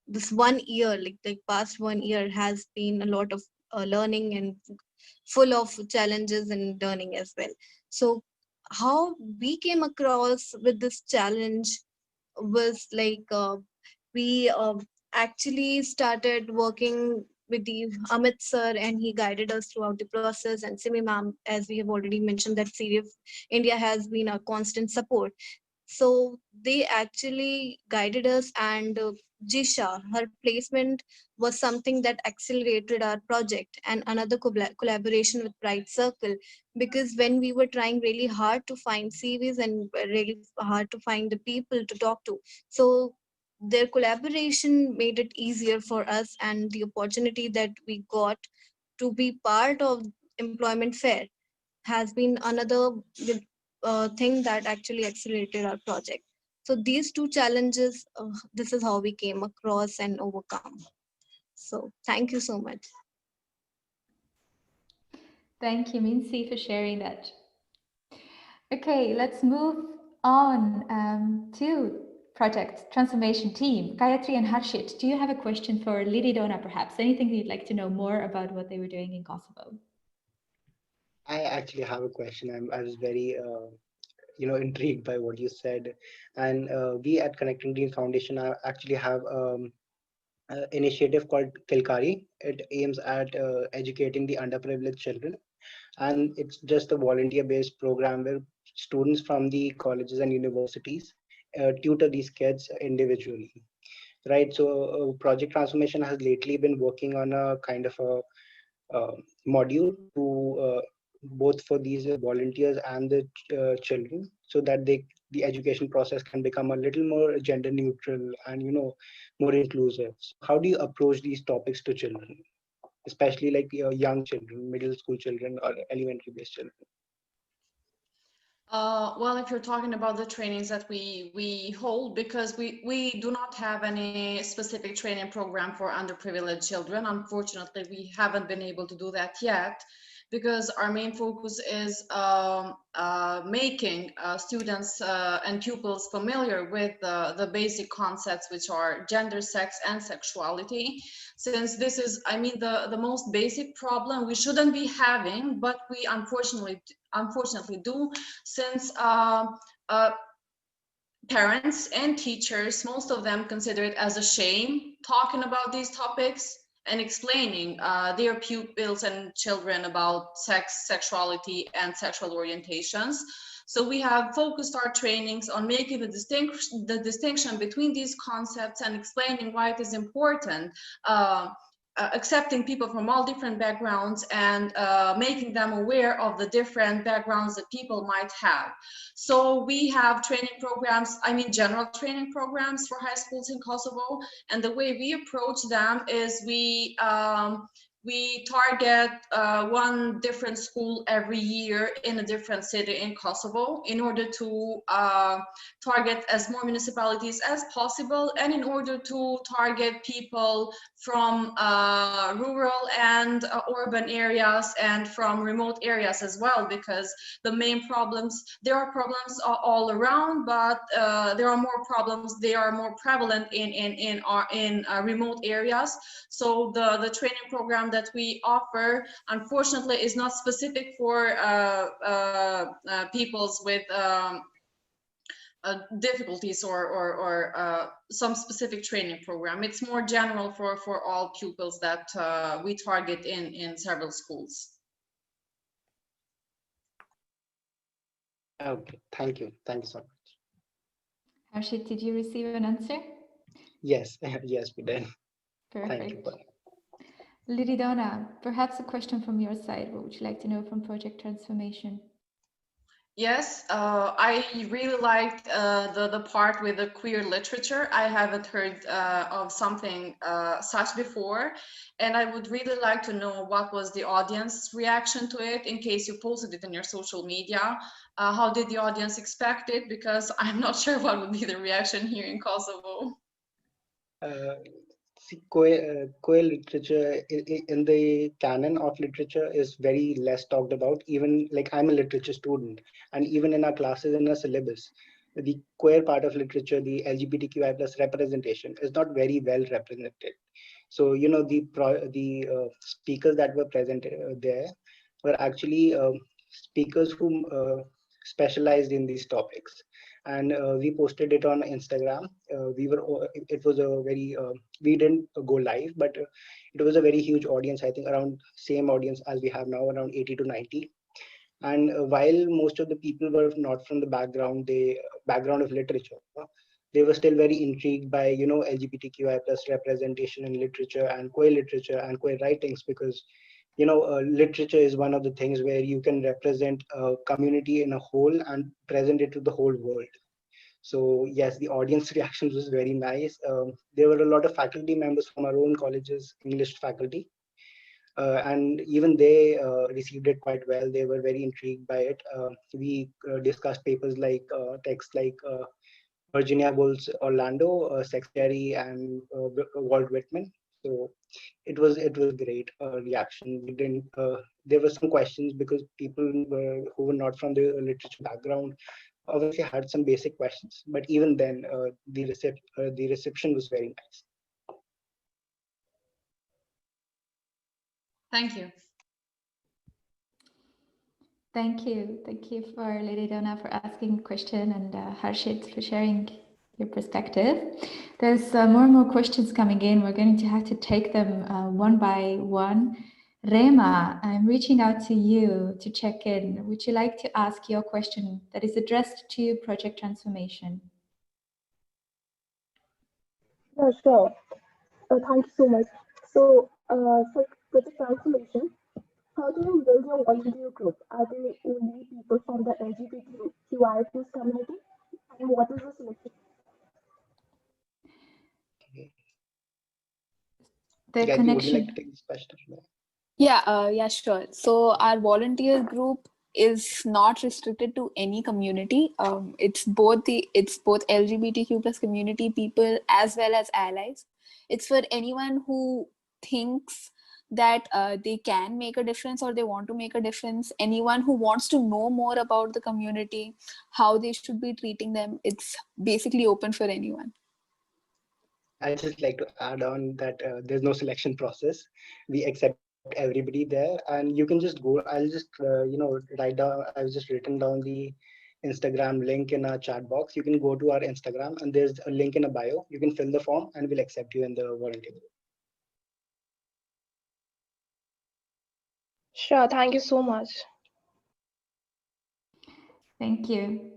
this 1 year, like past 1 year, has been a lot of learning and full of challenges and learning as well. So how we came across with this challenge was like we actually started working with the Amit sir, and he guided us throughout the process. And Simi ma'am, as we have already mentioned, that CRF India has been a constant support. So they actually guided us, and Jisha, her placement was something that accelerated our project, and another collaboration with Pride Circle, because when we were trying really hard to find CVs and really hard to find the people to talk to, so their collaboration made it easier for us, and the opportunity that we got to be part of employment fair has been another thing that actually accelerated our project. So these two challenges, this is how we came across and overcome. So thank you so much. Thank you, Mincy, for sharing that. Okay, let's move on to project transformation team. Gayathri and Harshit, do you have a question for Liridona perhaps? Anything you'd like to know more about what they were doing in Kosovo? I actually have a question. I was very intrigued by what you said, and we at Connecting Dreams Foundation actually have initiative called Kilkari. It aims at educating the underprivileged children, and it's just a volunteer-based program where students from the colleges and universities tutor these kids individually. Right. So Project Transformation has lately been working on a kind of a module to both for these volunteers and the children, so that the education process can become a little more gender neutral and more inclusive. So how do you approach these topics to children, especially like young children, middle school children, or elementary based children? Well, if you're talking about the trainings that we hold, because we do not have any specific training program for underprivileged children. Unfortunately, we haven't been able to do that yet, because our main focus is making students and pupils familiar with the basic concepts, which are gender, sex, and sexuality. Since this is, I mean, the most basic problem we shouldn't be having, but we unfortunately do, since parents and teachers, most of them consider it as a shame talking about these topics and explaining their pupils and children about sex, sexuality, and sexual orientations. So we have focused our trainings on making the distinction between these concepts and explaining why it is important, accepting people from all different backgrounds, and making them aware of the different backgrounds that people might have. So we have training programs, I mean general training programs for high schools in Kosovo, and the way we approach them is we target one different school every year in a different city in Kosovo, in order to target as more municipalities as possible, and in order to target people from rural and urban areas, and from remote areas as well, because the main problems, there are problems all around, but there are more problems, they are more prevalent in remote areas. So the training program that we offer, unfortunately, is not specific for peoples with difficulties or some specific training program. It's more general for all pupils that we target in several schools. Okay, thank you so much. Harshit, did you receive an answer? Yes. Yes, we did. Perfect. Thank you. Liridona, perhaps a question from your side. What would you like to know from Project Transformation? Yes, I really liked the part with the queer literature. I haven't heard of something such before, and I would really like to know what was the audience reaction to it, in case you posted it in your social media. How did the audience expect it? Because I'm not sure what would be the reaction here in Kosovo. Queer literature in the canon of literature is very less talked about. Even like I'm a literature student, and even in our classes in our syllabus, the queer part of literature, the LGBTQI plus representation, is not very well represented. So the speakers that were present there were actually speakers who specialized in these topics, and we posted it on Instagram. It was a very we didn't go live, but it was a very huge audience. I think around same audience as we have now, around 80 to 90. And while most of the people were not from the background of literature, they were still very intrigued by LGBTQI plus representation in literature and queer writings, because literature is one of the things where you can represent a community in a whole and present it to the whole world. So yes, the audience reaction was very nice. There were a lot of faculty members from our own college's English faculty, and even they received it quite well. They were very intrigued by it. We discussed papers like texts like Virginia Woolf's Orlando, Sextiary, and Walt Whitman. So it was great reaction. We didn't. There were some questions because people who were not from the literature background obviously had some basic questions, but even then, the reception was very nice. Thank you. Thank you. Thank you for Liridona for asking the question, and Harshit for sharing your perspective. There's more and more questions coming in. We're going to have to take them one by one. Rema, I'm reaching out to you to check in. Would you like to ask your question that is addressed to project transformation? Yeah, sure. Thank you so much. So, for project transformation, how do you build your volunteer group? Are they only people from the LGBTQI plus community? And what is the selection? The Gayathri, connection. would you like to take this question? Yeah, sure. So our volunteer group is not restricted to any community. It's both LGBTQ plus community people as well as allies. It's for anyone who thinks that they can make a difference or they want to make a difference. Anyone who wants to know more about the community, how they should be treating them. It's basically open for anyone. I'd just like to add on that there's no selection process. We accept everybody there, and you can just go. I'll just write down. I've just written down the Instagram link in our chat box. You can go to our Instagram, and there's a link in a bio. You can fill the form, and we'll accept you in the volunteer group. Sure, thank you so much. Thank you.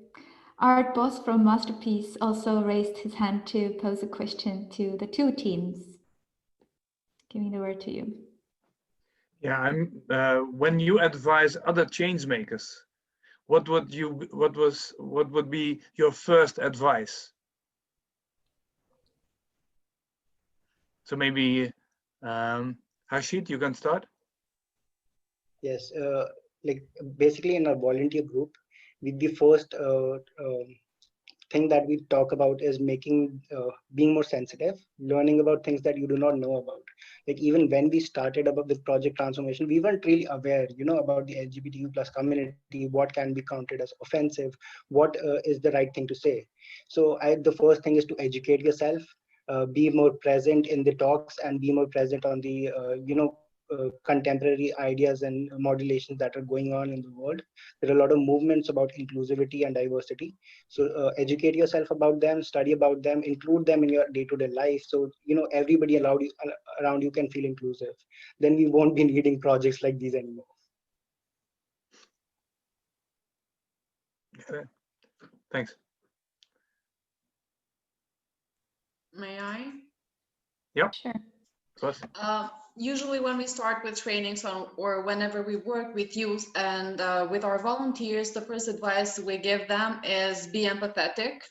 Art Boss from MasterPeace also raised his hand to pose a question to the two teams. Giving the word to you. Yeah, when you advise other change makers, what would be your first advice? So maybe Harshit, you can start. Yes, like basically in our volunteer group, the first thing that we talk about is being more sensitive, learning about things that you do not know about. Like even when we started with project transformation, we weren't really aware, about the LGBTQ plus community, what can be counted as offensive, what is the right thing to say. So the first thing is to educate yourself, be more present in the talks, and be more present on the contemporary ideas and modulations that are going on in the world. There are a lot of movements about inclusivity and diversity. So educate yourself about them, study about them, include them in your day-to-day life. So, everybody around you can feel inclusive. Then we won't be needing projects like these anymore. Okay. Thanks. May I? Yep. Sure. Usually when we start with trainings or whenever we work with youth and with our volunteers, the first advice we give them is be empathetic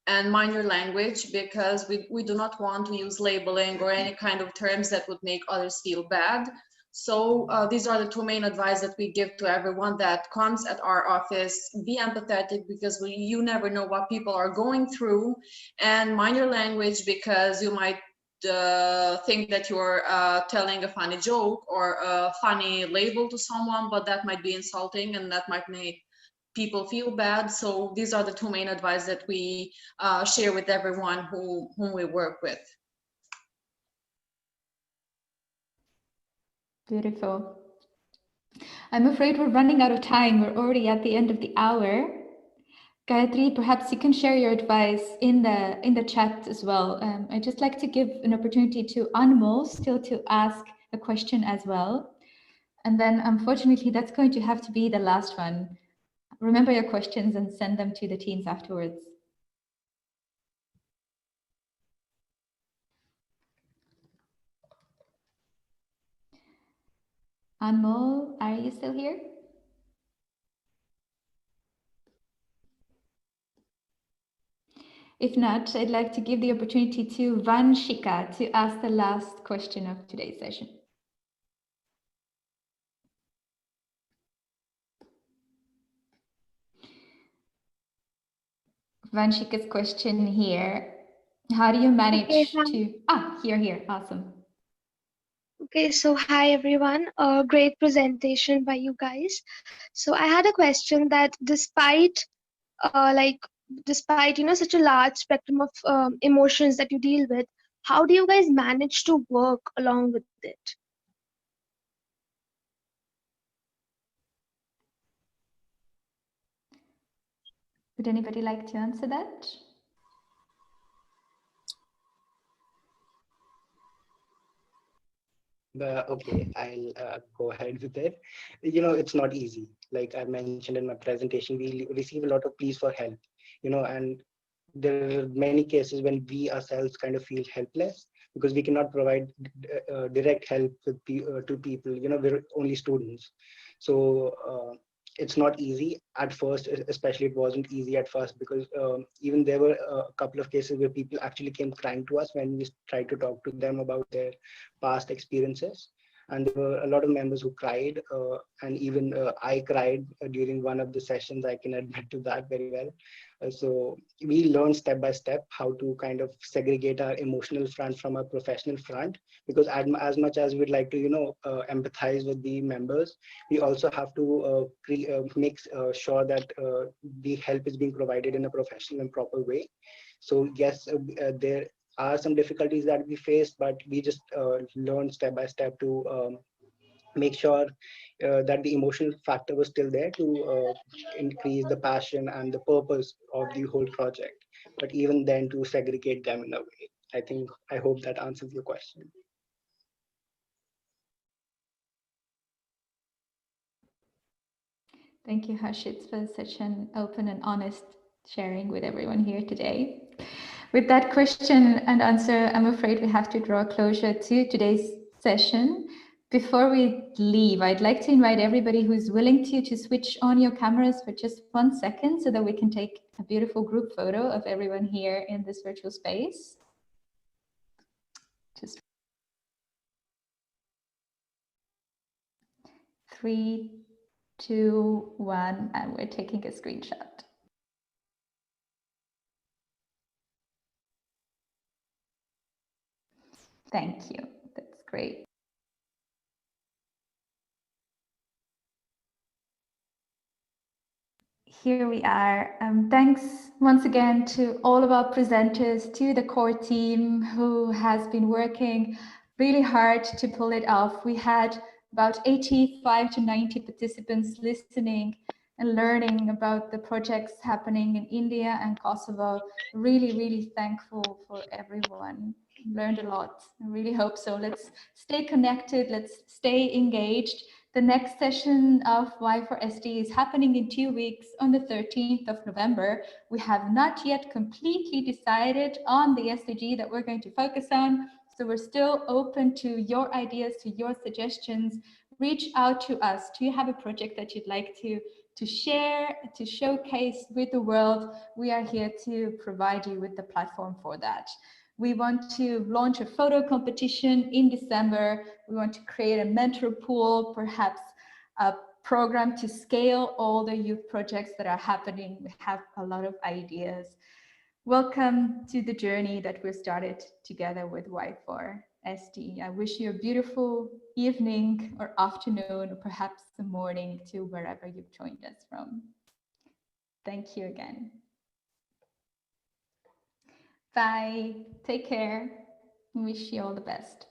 and mind your language, because we do not want to use labeling or any kind of terms that would make others feel bad. So these are the two main advice that we give to everyone that comes at our office. Be empathetic, because you never know what people are going through, and mind your language, because you might think that you're telling a funny joke or a funny label to someone, but that might be insulting and that might make people feel bad. So these are the two main advice that we share with everyone whom we work with. Beautiful. I'm afraid we're running out of time. We're already at the end of the hour. Gayathri, perhaps you can share your advice in the chat as well. I'd just like to give an opportunity to Anmol still to ask a question as well. And then unfortunately, that's going to have to be the last one. Remember your questions and send them to the teams afterwards. Anmol, are you still here? If not, I'd like to give the opportunity to Vanshika to ask the last question of today's session. Vanshika's question here. How do you manage here, awesome. Okay, so hi everyone. Great presentation by you guys. So I had a question that despite like despite such a large spectrum of emotions that you deal with, how do you guys manage to work along with it? Would anybody like to answer that? Okay, I'll go ahead with it. It's not easy. Like I mentioned in my presentation, we receive a lot of pleas for help, and there are many cases when we ourselves kind of feel helpless because we cannot provide direct help to people. We're only students. So it's not easy at first, especially it wasn't easy at first because even there were a couple of cases where people actually came crying to us when we tried to talk to them about their past experiences. And there were a lot of members who cried, and even I cried during one of the sessions. I can admit to that very well. So we learned step by step how to kind of segregate our emotional front from our professional front, because as much as we'd like to, empathize with the members, we also have to make sure that the help is being provided in a professional and proper way. So yes, there are some difficulties that we face, but we just learn step by step to make sure that the emotional factor was still there to increase the passion and the purpose of the whole project, but even then to segregate them in a way. I hope that answers your question. Thank you, Harshit, for such an open and honest sharing with everyone here today. With that question and answer, I'm afraid we have to draw closure to today's session. Before we leave, I'd like to invite everybody who's willing to switch on your cameras for just 1 second so that we can take a beautiful group photo of everyone here in this virtual space. Just 3, 2, 1, and we're taking a screenshot. Thank you. That's great. Here we are. Thanks once again to all of our presenters, to the core team who has been working really hard to pull it off. We had about 85 to 90 participants listening and learning about the projects happening in India and Kosovo. Really, really thankful for everyone. Learned a lot. I really hope so. Let's stay connected. Let's stay engaged. The next session of Y4SD is happening in 2 weeks on the 13th of November. We have not yet completely decided on the SDG that we're going to focus on, so we're still open to your ideas, to your suggestions. Reach out to us. Do you have a project that you'd like to share, to showcase with the world? We are here to provide you with the platform for that. We want to launch a photo competition in December. We want to create a mentor pool, perhaps a program to scale all the youth projects that are happening. We have a lot of ideas. Welcome to the journey that we started together with Y4SD. I wish you a beautiful evening or afternoon, or perhaps the morning to wherever you've joined us from. Thank you again. Bye. Take care. Wish you all the best.